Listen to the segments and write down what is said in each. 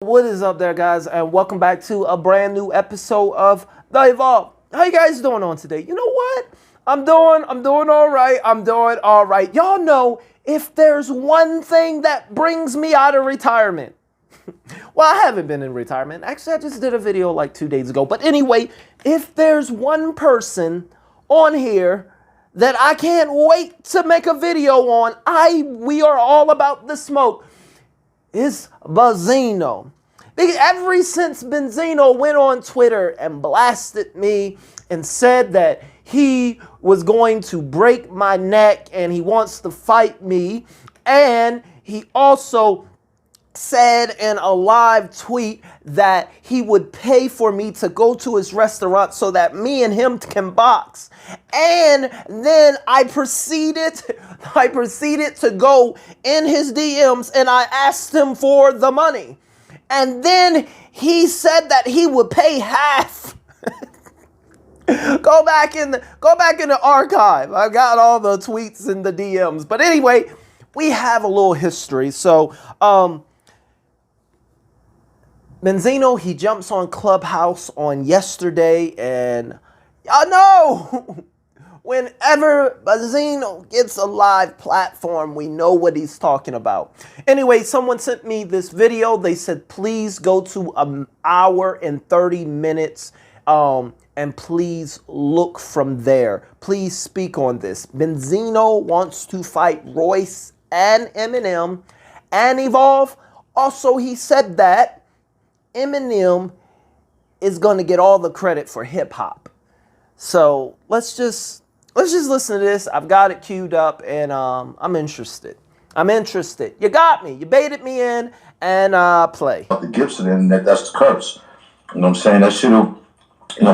What is up there, guys, and welcome back to a brand new episode of The Evolve. How you guys doing on today? You know what? I'm doing all right. I'm doing all right. Y'all know, if there's one thing that brings me out of retirement, well, I haven't been in retirement. Actually, I just did a video like 2 days ago. But anyway, if there's one person on here that I can't wait to make a video on, we are all about the smoke, is Benzino. Because ever since Benzino went on Twitter and blasted me and said that he was going to break my neck and he wants to fight me, and he also said in a live tweet that he would pay for me to go to his restaurant so that me and him can box. And then I proceeded to go in his DMs and I asked him for the money. And then he said that he would pay half. Go back in the archive. I got all the tweets and the DMs. But anyway, we have a little history. So, Benzino, he jumps on Clubhouse on yesterday, and y'all know, whenever Benzino gets a live platform, we know what he's talking about. Anyway, someone sent me this video. They said, please go to an hour and 30 minutes, and please look from there. Please speak on this. Benzino wants to fight Royce and Eminem and Evolve. Also, he said that Eminem is going to get all the credit for hip hop. So let's just listen to this. I've got it queued up, and I'm interested. You got me. You baited me in, and play. The Gibson internet, that's the curse. You know what I'm saying? That shit'll,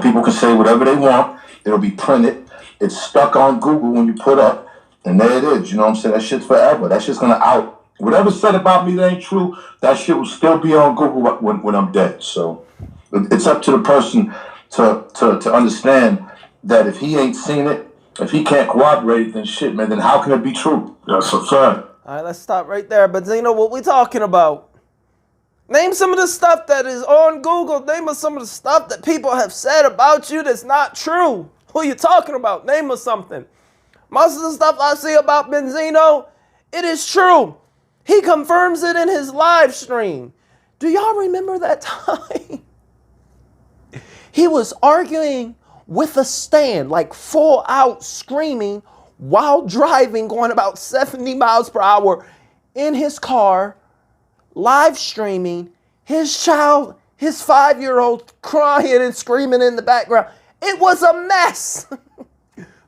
people can say whatever they want. It'll be printed. It's stuck on Google when you put up, and there it is. You know what I'm saying? That shit's forever. That shit's gonna out. Whatever's said about me that ain't true, that shit will still be on Google when I'm dead. So it's up to the person to understand that if he ain't seen it, if he can't corroborate, then shit, man, then how can it be true? That's a fact. All right, let's stop right there. But you know what we talking about? Name some of the stuff that is on Google. Name us some of the stuff that people have said about you that's not true. Who you talking about? Name us something. Most of the stuff I see about Benzino, it is true. He confirms it in his live stream. Do y'all remember that time? He was arguing with a stand, like full out screaming while driving, going about 70 miles per hour in his car, live streaming, his child, his 5-year-old crying and screaming in the background. It was a mess.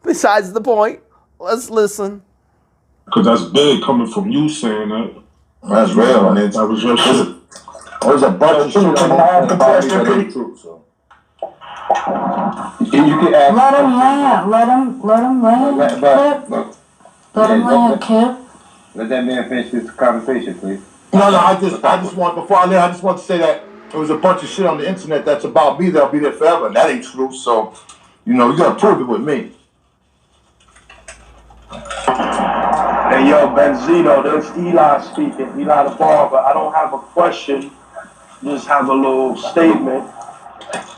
Besides the point, let's listen. Because that's big coming from you saying that. That's real, and that was your shit. There's a bunch of shit on the truth, so. You can ask. Let him land. Let him land. Let him land, Kip. Let that man finish this conversation, please. No, I just want, before I leave, I just want to say that there was a bunch of shit on the internet that's about me that'll be there forever, and that ain't true, so, you gotta prove it with me. Hey, yo, Benzino, this is Eli speaking, Eli the barber. I don't have a question, just have a little statement.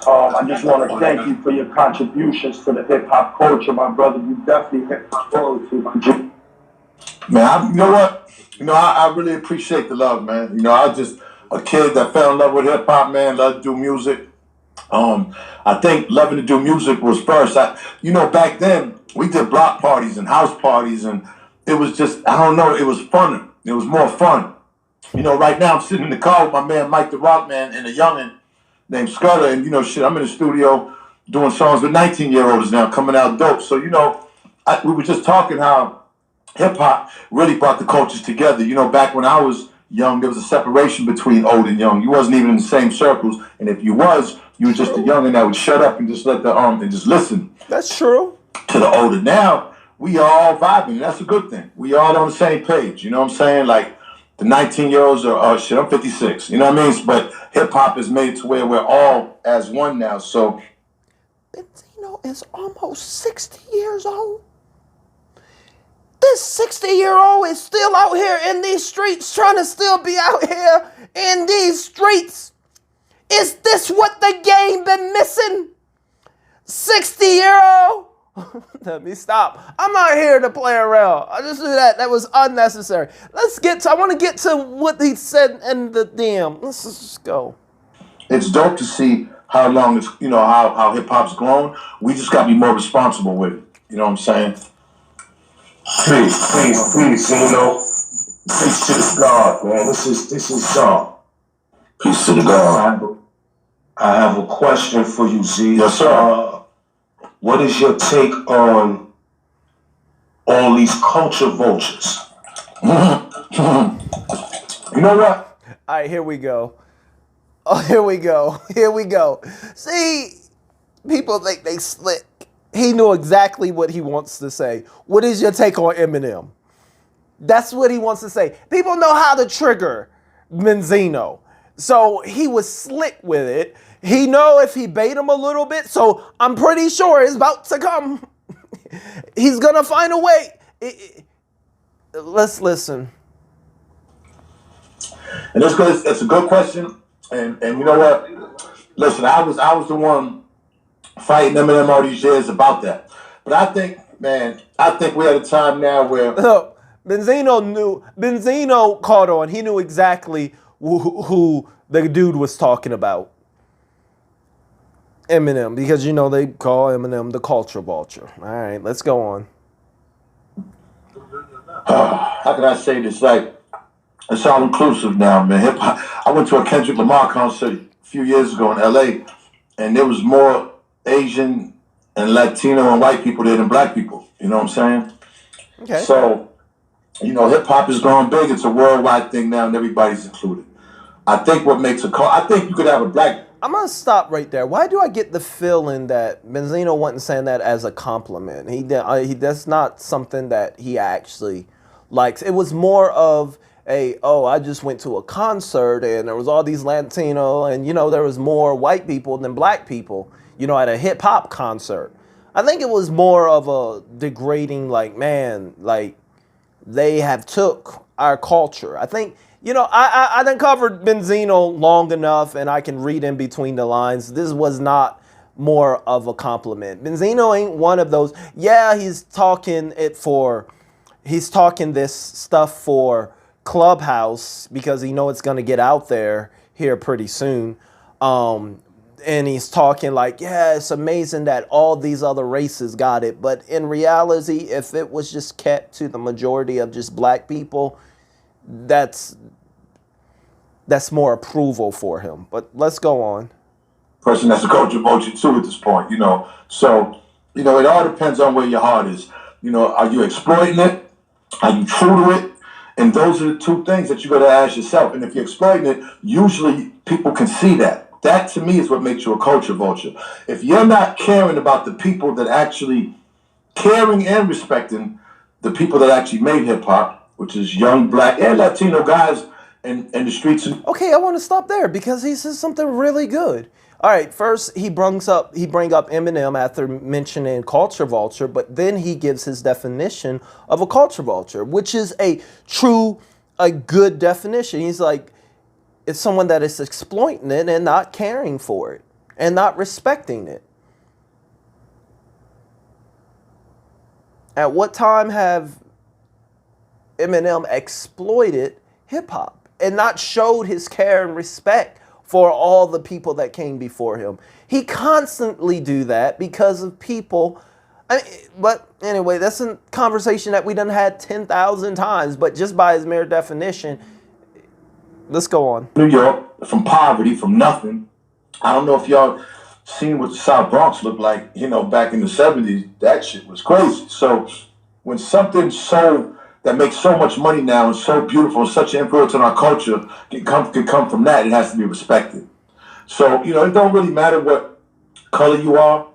I just want to thank you for your contributions to the hip-hop culture, my brother. You definitely hit my royalty, my G. Man, you know what? I really appreciate the love, man. I was just a kid that fell in love with hip-hop, man, loved to do music. I think loving to do music was first. Back then, we did block parties and house parties, and it was just, I don't know, it was funner. It was more fun. Right now I'm sitting in the car with my man Mike the Rockman and a youngin' named Scudder, and I'm in the studio doing songs with 19-year-olds now, coming out dope. So, we were just talking how hip-hop really brought the cultures together. Back when I was young, there was a separation between old and young. You wasn't even in the same circles, and if you was, you were just a youngin' that would shut up and just let and just listen. That's true. To the older. Now, we are all vibing, and that's a good thing. We all on the same page, you know what I'm saying? Like, the 19-year-olds are, shit, I'm 56, you know what I mean? But hip-hop has made it to where we're all as one now, so. Benzino is almost 60 years old. this 60-year-old is still out here in these streets, trying to still be out here in these streets. Is this what the game been missing? 60-year-old? Let me stop. I'm not here to play around. I just knew that. That was unnecessary. I want to get to what he said in the DM. Let's just go. It's dope to see how long it's, how hip hop's grown. We just got to be more responsible with it. You know what I'm saying? Peace, peace to the God, man. This is God. Peace to the God. I have a question for you, Z. Yes, sir. What is your take on all these culture vultures? You know what? All right, here we go. Oh, here we go. See, people think they slick. He knew exactly what he wants to say. What is your take on Eminem? That's what he wants to say. People know how to trigger Benzino. So he was slick with it. He know if he bait him a little bit, so I'm pretty sure it's about to come. He's gonna find a way. Let's listen. And it's a good question. And you know what? Listen, I was the one fighting Eminem all these years about that. But I think we're at a time now where Benzino caught on. He knew exactly who the dude was talking about. Eminem, because they call Eminem the culture vulture. All right, let's go on. How can I say this? Like, it's all inclusive now, man. Hip hop. I went to a Kendrick Lamar concert a few years ago in LA, and there was more Asian and Latino and white people there than black people. You know what I'm saying? Okay. So, hip hop is growing big. It's a worldwide thing now, and everybody's included. I think what makes I think you could have a black. I'm gonna stop right there. Why do I get the feeling that Benzino wasn't saying that as a compliment? That's not something that he actually likes. It was more of I just went to a concert and there was all these Latino and there was more white people than black people, at a hip hop concert. I think it was more of a degrading, they have took our culture. I think. I done covered Benzino long enough and I can read in between the lines. This was not more of a compliment. Benzino ain't one of those. Yeah, he's talking this stuff for Clubhouse because he know it's going to get out there here pretty soon. And he's talking it's amazing that all these other races got it. But in reality, if it was just kept to the majority of just black people, that's more approval for him. But let's go on. Person that's a culture vulture too at this point, So, it all depends on where your heart is. Are you exploiting it? Are you true to it? And those are the two things that you got to ask yourself. And if you're exploiting it, usually people can see that. That to me is what makes you a culture vulture. If you're not caring about the people that actually caring and respecting the people that actually made hip hop, which is young black and Latino guys in the streets. Okay, I want to stop there because he says something really good. All right, first he brings up Eminem after mentioning culture vulture, but then he gives his definition of a culture vulture, which is a good definition. He's like, it's someone that is exploiting it and not caring for it and not respecting it. At what time have Eminem exploited hip hop and not showed his care and respect for all the people that came before him? He constantly do that because of people. But anyway, that's a conversation that we done had 10,000 times, but just by his mere definition, let's go on. New York, from poverty, from nothing. I don't know if y'all seen what the South Bronx looked like, back in the 70s. That shit was crazy. So when something that makes so much money now and so beautiful and such an influence on our culture can come from that, it has to be respected. So, it don't really matter what color you are.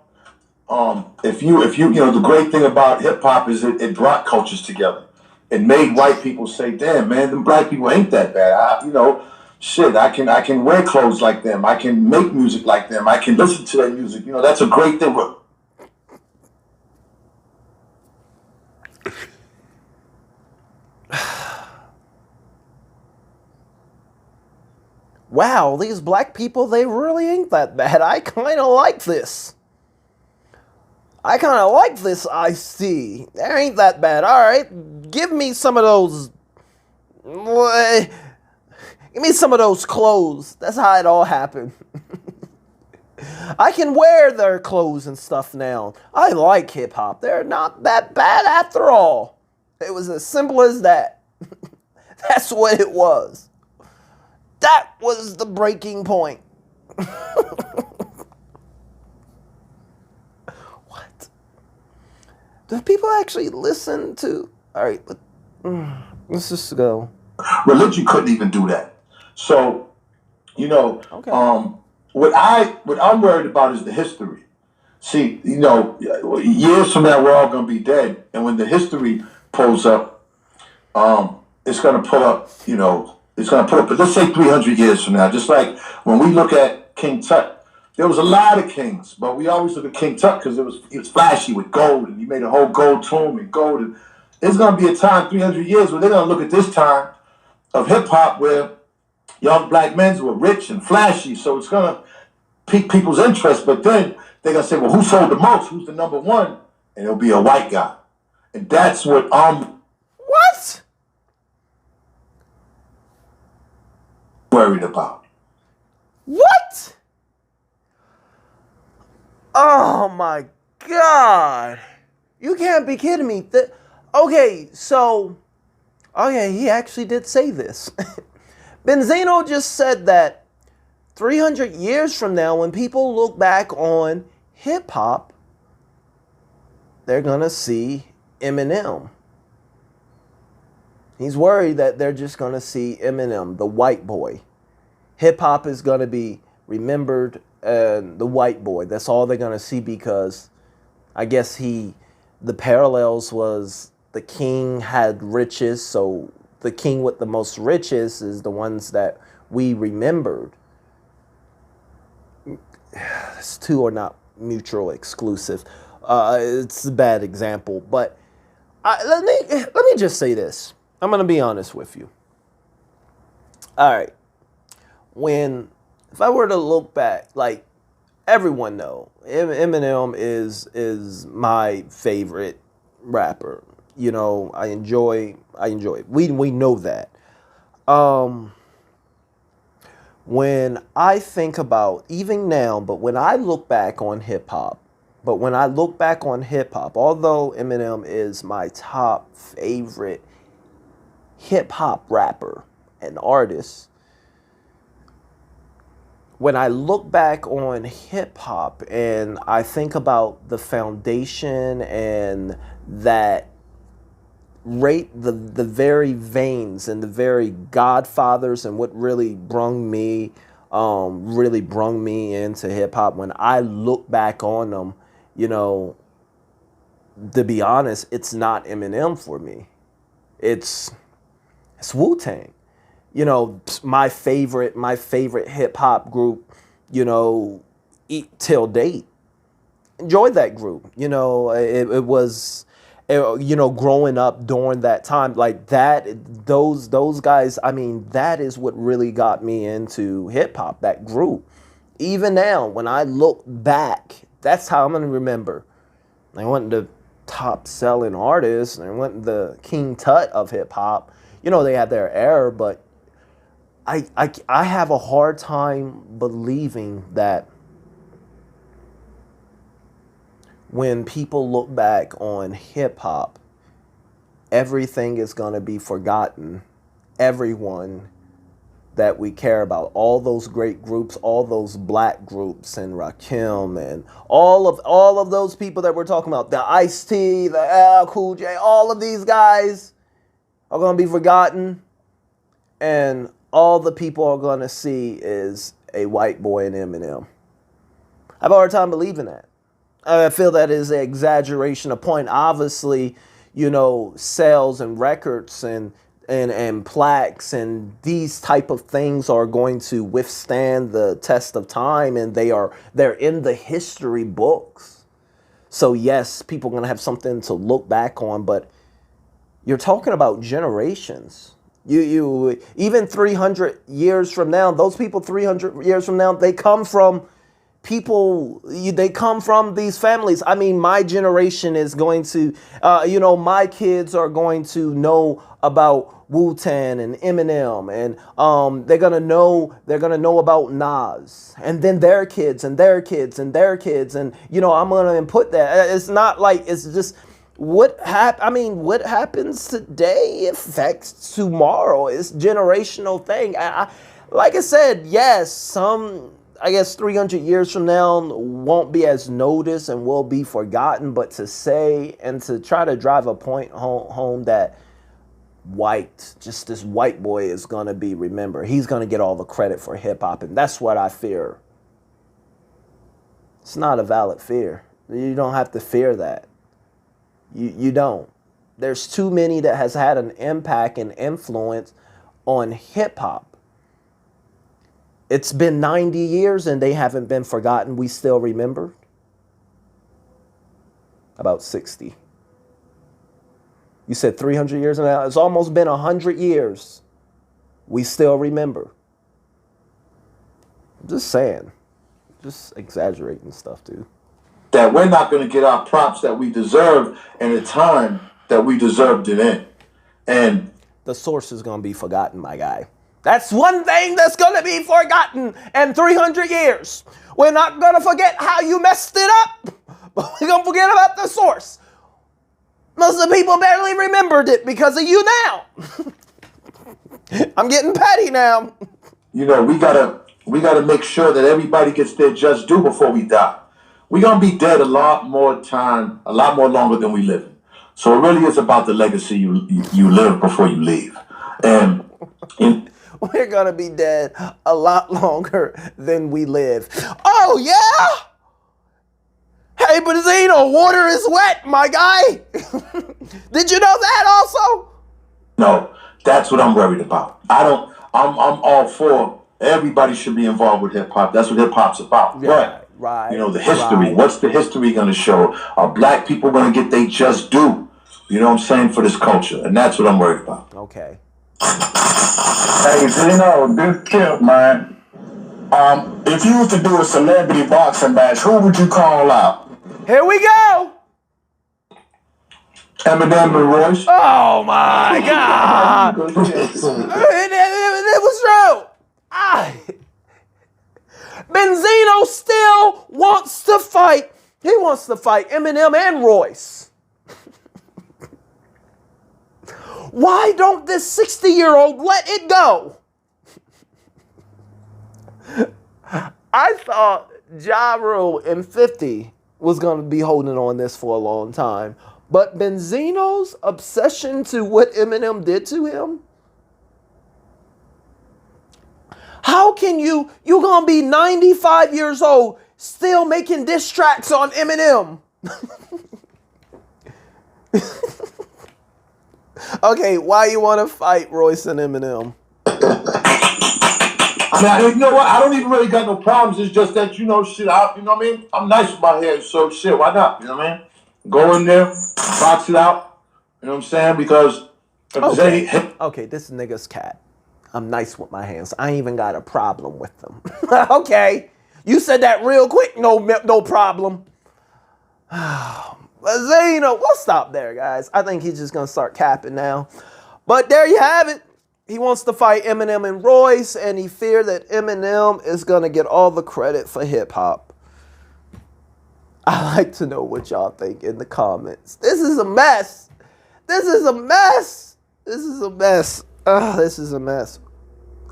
If you the great thing about hip hop is it brought cultures together. It made white people say, damn, man, them black people ain't that bad. I can wear clothes like them. I can make music like them. I can listen to their music. That's a great thing. wow, these black people, they really ain't that bad. I kind of like this. I kind of like this Ice-T. They ain't that bad. All right, give me some of those. Give me some of those clothes. That's how it all happened. I can wear their clothes and stuff now. I like hip hop. They're not that bad after all. It was as simple as that. That's what it was. That was the breaking point. What? Do people actually listen to? All right, let's just go. Religion couldn't even do that. So, you know, Okay. what I'm worried about is the history. See, you know, years from now we're all gonna be dead, and when the history pulls up, it's gonna pull up. You know, it's gonna pull up. But let's say 300 years from now, just like when we look at King Tut, there was a lot of kings, but we always look at King Tut because he was flashy with gold, and he made a whole gold tomb and gold. And it's gonna be a time 300 years where they're gonna look at this time of hip hop where young black men were rich and flashy, so it's gonna pique people's interest. But then they're gonna say, "Well, who sold the most? Who's the number one?" And it'll be a white guy, and that's what I'm What? worried about. What? Oh my God! You can't be kidding me. Okay, so he actually did say this. Benzino just said that 300 years from now, when people look back on hip hop, they're going to see Eminem. He's worried that they're just going to see Eminem, the white boy. Hip hop is going to be remembered the white boy. That's all they're going to see because I guess the parallels was the king had riches, so the king with the most riches is the ones that we remembered. These two are not mutual exclusive. It's a bad example, but let me just say this. I'm gonna be honest with you. All right, if I were to look back, like everyone know, Eminem is my favorite rapper. You know, I enjoy it. We know that. When I think about, even now, but when I look back on hip hop, although Eminem is my top favorite hip hop rapper and artist, when I look back on hip hop and I think about the foundation and that the very veins and the very godfathers and what really brung me into hip hop, when I look back on them, you know, to be honest, it's not Eminem for me. It's Wu-Tang. You know, my favorite hip hop group, you know, till date. Enjoyed that group. You know, it was, you know, growing up during that time, like that, those guys, I mean, that is what really got me into hip hop, that group. Even now, when I look back, that's how I'm going to remember. They weren't the top selling artists, they weren't the King Tut of hip hop. You know, they had their era, but I have a hard time believing that when people look back on hip hop, everything is going to be forgotten. Everyone that we care about, all those great groups, all those black groups, and Rakim, and all of those people that we're talking about, the Ice-T, the L Cool J, all of these guys are going to be forgotten, and all the people are going to see is a white boy in Eminem. I have a hard time believing that. I feel that is an exaggeration. A point, obviously, you know, sales and records and plaques and these type of things are going to withstand the test of time, and they're in the history books. So yes, people are going to have something to look back on, but you're talking about generations. You even 300 years from now, those people 300 years from now, they come from they come from these families. I mean, my generation is going to, my kids are going to know about Wu-Tang and Eminem, and they're gonna know about Nas, and then their kids and their kids and their kids, and I'm gonna input that. It's not like it's just what happens today affects tomorrow. It's generational thing. Like I said, yes, I guess 300 years from now won't be as noticed and will be forgotten, but to say and to try to drive a point home that this white boy is going to be remembered. He's going to get all the credit for hip hop, and that's what I fear. It's not a valid fear. You don't have to fear that. You don't. There's too many that has had an impact and influence on hip hop. It's been 90 years and they haven't been forgotten. We still remember. About 60. You said 300 years now. It's almost been 100 years. We still remember. I'm just saying. Just exaggerating stuff, dude. That we're not going to get our props that we deserve in the time that we deserved it in. And the source is going to be forgotten, my guy. That's one thing that's going to be forgotten in 300 years. We're not going to forget how you messed it up, but we're going to forget about the source. Most of the people barely remembered it because of you now. I'm getting petty now. We gotta make sure that everybody gets their just due before we die. We're gonna be dead a lot more longer than we live. So it really is about the legacy you live before you leave. And we're gonna be dead a lot longer than we live. Oh yeah? Hey, Benzino, water is wet, my guy. Did you know that also? No, that's what I'm worried about. I'm all for everybody should be involved with hip hop. That's what hip hop's about. Yeah, but right. The history. Right. What's the history going to show? Are black people going to get their just due? You know what I'm saying, for this culture, and that's what I'm worried about. Okay. Hey, this kid, man. If you was to do a celebrity boxing match, who would you call out? Here we go. Eminem and Royce. Oh my God! It was true. Benzino still wants to fight. He wants to fight Eminem and Royce. Why don't this 60-year-old let it go? I thought Ja Rule and 50 was going to be holding on this for a long time. But Benzino's obsession to what Eminem did to him? How can you're going to be 95 years old still making diss tracks on Eminem? Okay, why you want to fight Royce and Eminem? I mean, you know what? I don't even really got no problems. It's just that, you know what I mean? I'm nice with my hair, so shit, why not? You know what I mean? Go in there, box it out. You know what I'm saying? Because okay, this nigga's cat. I'm nice with my hands. I ain't even got a problem with them. Okay. You said that real quick. No problem. Benzino, we'll stop there, guys. I think he's just going to start capping now. But there you have it. He wants to fight Eminem and Royce, and he feared that Eminem is going to get all the credit for hip-hop. I'd like to know what y'all think in the comments. This is a mess. This is a mess. This is a mess. This is a mess.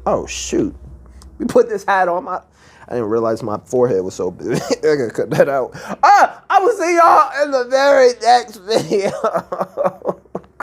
Oh, shoot. We put this hat on my... I didn't realize my forehead was so big. I gotta cut that out. I will see y'all in the very next video.